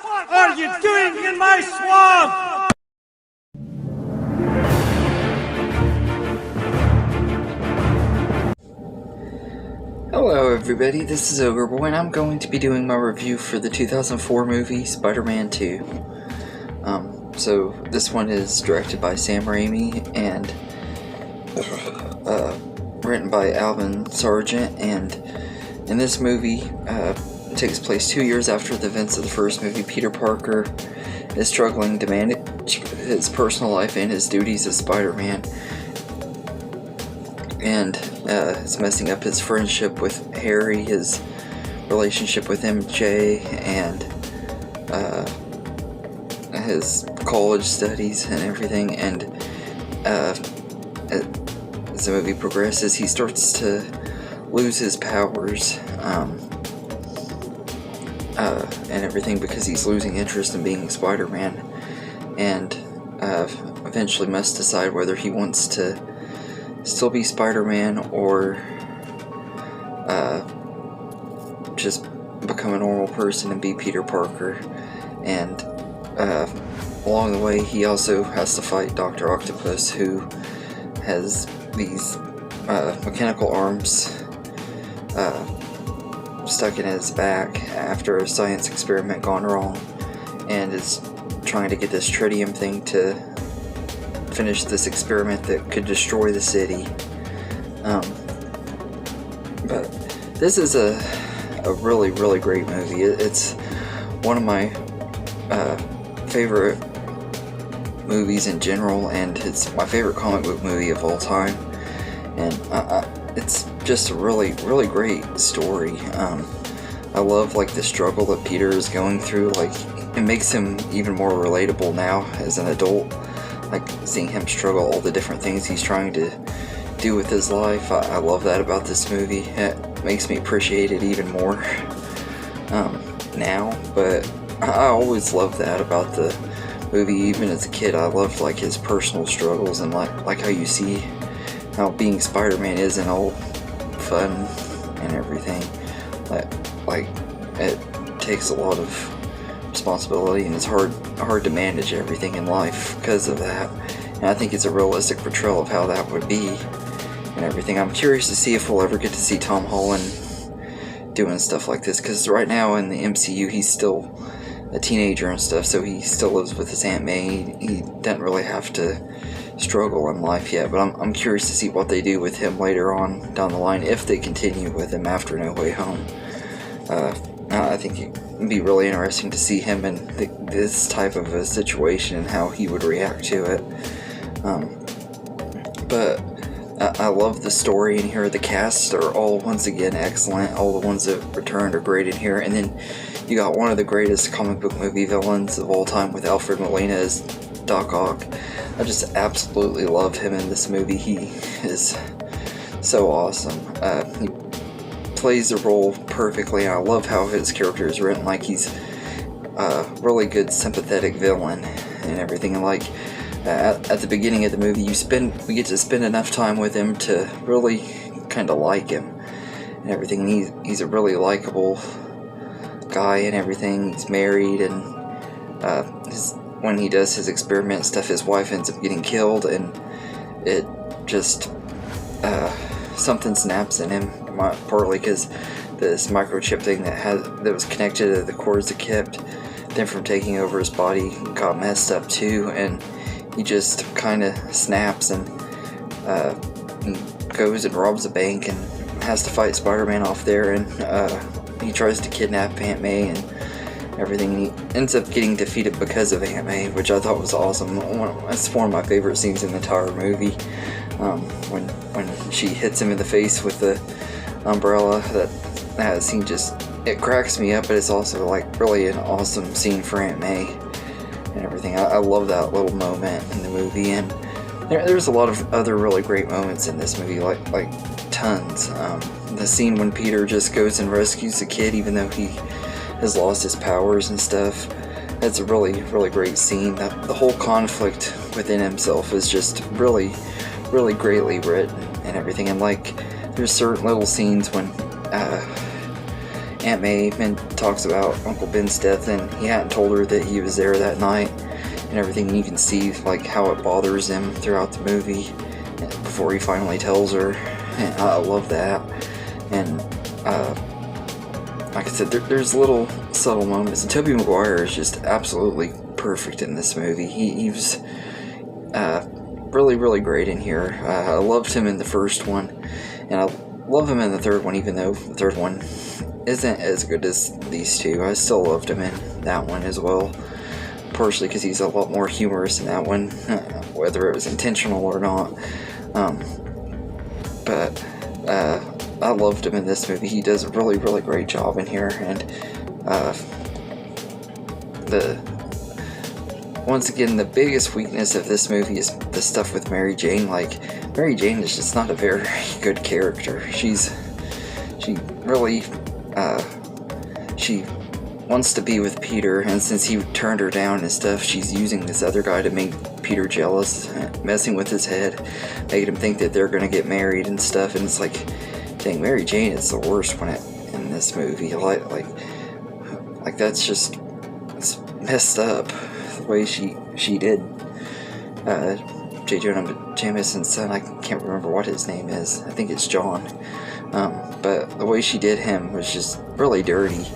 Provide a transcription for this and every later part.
What are you doing in my swamp? Hello everybody, this is Ogre Boy, and I'm going to be doing my review for the 2004 movie Spider-Man 2. So this one is directed by Sam Raimi and written by Alvin Sargent, and in this movie it takes place 2 years after the events of the first movie. Peter Parker is struggling to manage his personal life and his duties as Spider-Man, and it's messing up his friendship with Harry, his relationship with MJ, and his college studies and everything. And as the movie progresses, he starts to lose his powers and everything because he's losing interest in being Spider-Man, and eventually must decide whether he wants to still be Spider-Man or just become a normal person and be Peter Parker. And along the way, he also has to fight Dr. Octopus, who has these mechanical arms stuck in his back after a science experiment gone wrong, and is trying to get this tritium thing to finish this experiment that could destroy the city. But this is a really, really great movie. It's one of my favorite movies in general, and it's my favorite comic book movie of all time. And it's just a really, really great story. I love like the struggle that Peter is going through. Like, it makes him even more relatable now as an adult. Like, seeing him struggle, all the different things he's trying to do with his life. I love that about this movie. It makes me appreciate it even more now, but I always loved that about the movie. Even as a kid, I loved like his personal struggles, and like how you see how being Spider-Man isn't all fun and everything. Like it takes a lot of responsibility, and it's hard to manage everything in life because of that. And I think it's a realistic portrayal of how that would be and everything. I'm curious to see if we'll ever get to see Tom Holland doing stuff like this, because right now in the MCU he's still a teenager and stuff, so he still lives with his Aunt May. He doesn't really have to struggle in life yet, but I'm curious to see what they do with him later on down the line, if they continue with him after No Way Home. I think it would be really interesting to see him in this type of a situation and how he would react to it. But I love the story in here. The casts are all, once again, excellent. All the ones that returned are great in here. And then you got one of the greatest comic book movie villains of all time with Alfred Molina as Doc Ock. I just absolutely love him in this movie. He is so awesome. He plays the role perfectly, and I love how his character is written. Like, he's a really good sympathetic villain and everything. And like at the beginning of the movie, we get to spend enough time with him to really kind of like him and everything. He's a really likable guy and everything. He's married, and when he does his experiment stuff, his wife ends up getting killed, and it just something snaps in him, partly because this microchip thing that was connected to the cords that kept them from taking over his body got messed up too, and he just kind of snaps and goes and robs a bank and has to fight Spider-Man off there, and he tries to kidnap Aunt May and everything, and he ends up getting defeated because of Aunt May, which I thought was awesome. It's one of my favorite scenes in the entire movie, when she hits him in the face with the umbrella. That scene just, it cracks me up, but it's also like really an awesome scene for Aunt May and everything. I love that little moment in the movie, and there's a lot of other really great moments in this movie, like tons. The scene when Peter just goes and rescues the kid even though he has lost his powers and stuff. That's a really, really great scene. The whole conflict within himself is just really, really greatly written and everything. And like, there's certain little scenes when Aunt May talks about Uncle Ben's death, and he hadn't told her that he was there that night and everything. And you can see like how it bothers him throughout the movie before he finally tells her. And I love that. And like I said, there's little subtle moments. And Tobey Maguire is just absolutely perfect in this movie. He was really, really great in here. I loved him in the first one, and I love him in the third one, even though the third one isn't as good as these two. I still loved him in that one as well, partially because he's a lot more humorous in that one, whether it was intentional or not. But I loved him in this movie. He does a really, really great job in here, and once again, the biggest weakness of this movie is the stuff with Mary Jane. Like, Mary Jane is just not a very good character. She really, she wants to be with Peter, and since he turned her down and stuff, she's using this other guy to make Peter jealous, messing with his head, making him think that they're gonna get married and stuff. And it's like, dang, Mary Jane is the worst one in this movie. Like that's just, it's messed up the way she did J. Jonah Jameson's son. I can't remember what his name is. I think it's John. But the way she did him was just really dirty,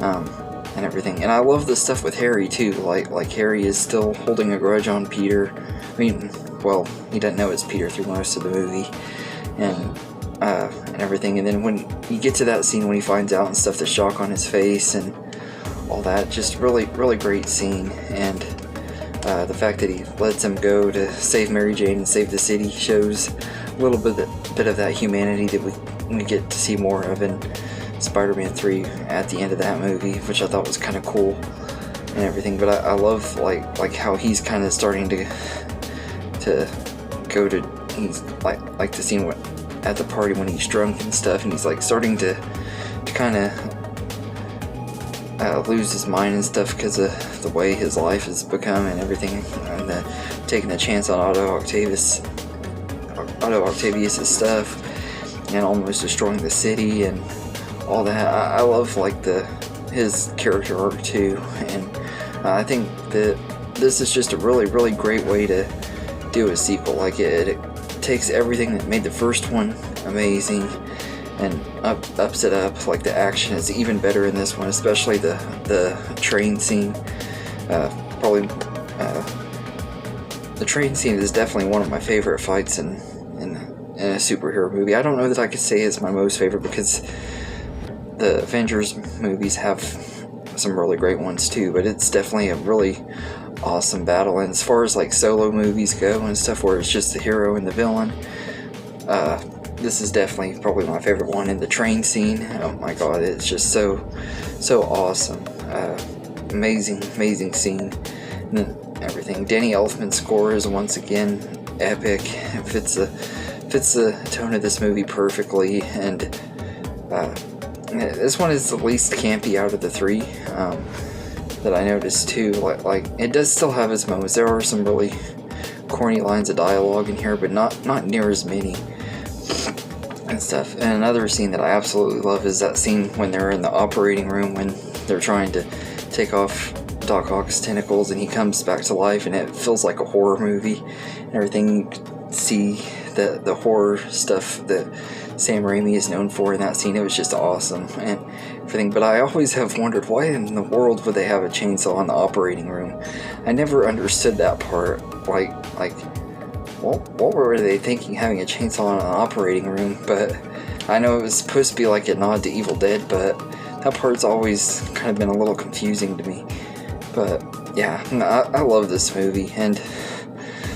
and everything. And I love the stuff with Harry too. Like Harry is still holding a grudge on Peter. I mean, well, he doesn't know it's Peter through most of the movie, and everything. And then when you get to that scene when he finds out and stuff, the shock on his face and all that, just really, really great scene. And the fact that he lets him go to save Mary Jane and save the city shows a little bit of that humanity that we get to see more of in Spider-Man 3 at the end of that movie, which I thought was kind of cool and everything. But I love like how he's kind of starting to go to, he's like the scene at the party when he's drunk and stuff, and he's like starting to kind of lose his mind and stuff because of the way his life has become and everything, and taking a chance on Otto Octavius' stuff and almost destroying the city and all that. I love like his character arc too, and I think that this is just a really, really great way to do a sequel. Like it takes everything that made the first one amazing and ups it up. Like the action is even better in this one, especially the train scene. The train scene is definitely one of my favorite fights in a superhero movie. I don't know that I could say it's my most favorite, because the Avengers movies have some really great ones too, but it's definitely a really awesome battle. And as far as like solo movies go and stuff where it's just the hero and the villain, this is definitely probably my favorite one. In the train scene, oh my god, it's just so awesome. Amazing scene and then everything. Danny Elfman's score is once again epic. It fits the tone of this movie perfectly, and this one is the least campy out of the three that I noticed too. Like it does still have its moments. There are some really corny lines of dialogue in here, but not near as many and stuff. And another scene that I absolutely love is that scene when they're in the operating room when they're trying to take off Doc Ock's tentacles and he comes back to life, and it feels like a horror movie and everything. You can see the horror stuff that Sam Raimi is known for in that scene. It was just awesome and everything. But I always have wondered, why in the world would they have a chainsaw in the operating room? I never understood that part. Like what were they thinking having a chainsaw in an operating room? But I know it was supposed to be like a nod to Evil Dead, but that part's always kind of been a little confusing to me. But yeah, I love this movie, and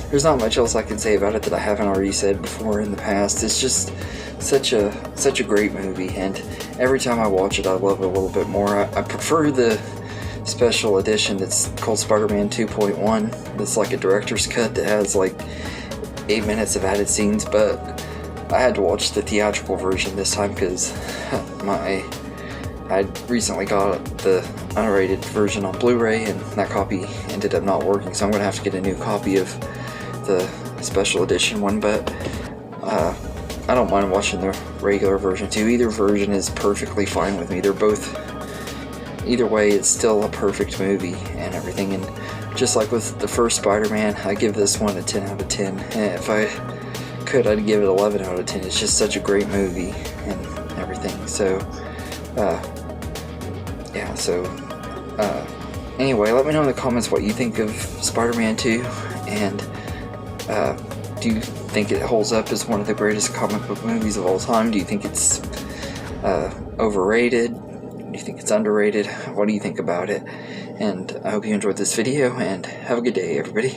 there's not much else I can say about it that I haven't already said before in the past. It's just such a great movie, and every time I watch it I love it a little bit more. I prefer the special edition that's called Spider-Man 2.1. That's like a director's cut that has like 8 minutes of added scenes, but I had to watch the theatrical version this time because I recently got the unrated version on Blu-ray, and that copy ended up not working, so I'm going to have to get a new copy of the special edition one. But I don't mind watching the regular version too. Either version is perfectly fine with me. They're both, either way, it's still a perfect movie and everything. And just like with the first Spider-Man, I give this one a 10 out of 10. And if I could, I'd give it 11 out of 10. It's just such a great movie and everything. So, yeah, so, anyway, let me know in the comments what you think of Spider-Man 2, and, do you think it holds up as one of the greatest comic book movies of all time? Do you think it's, overrated? Do you think it's underrated? What do you think about it? And I hope you enjoyed this video, and have a good day, everybody.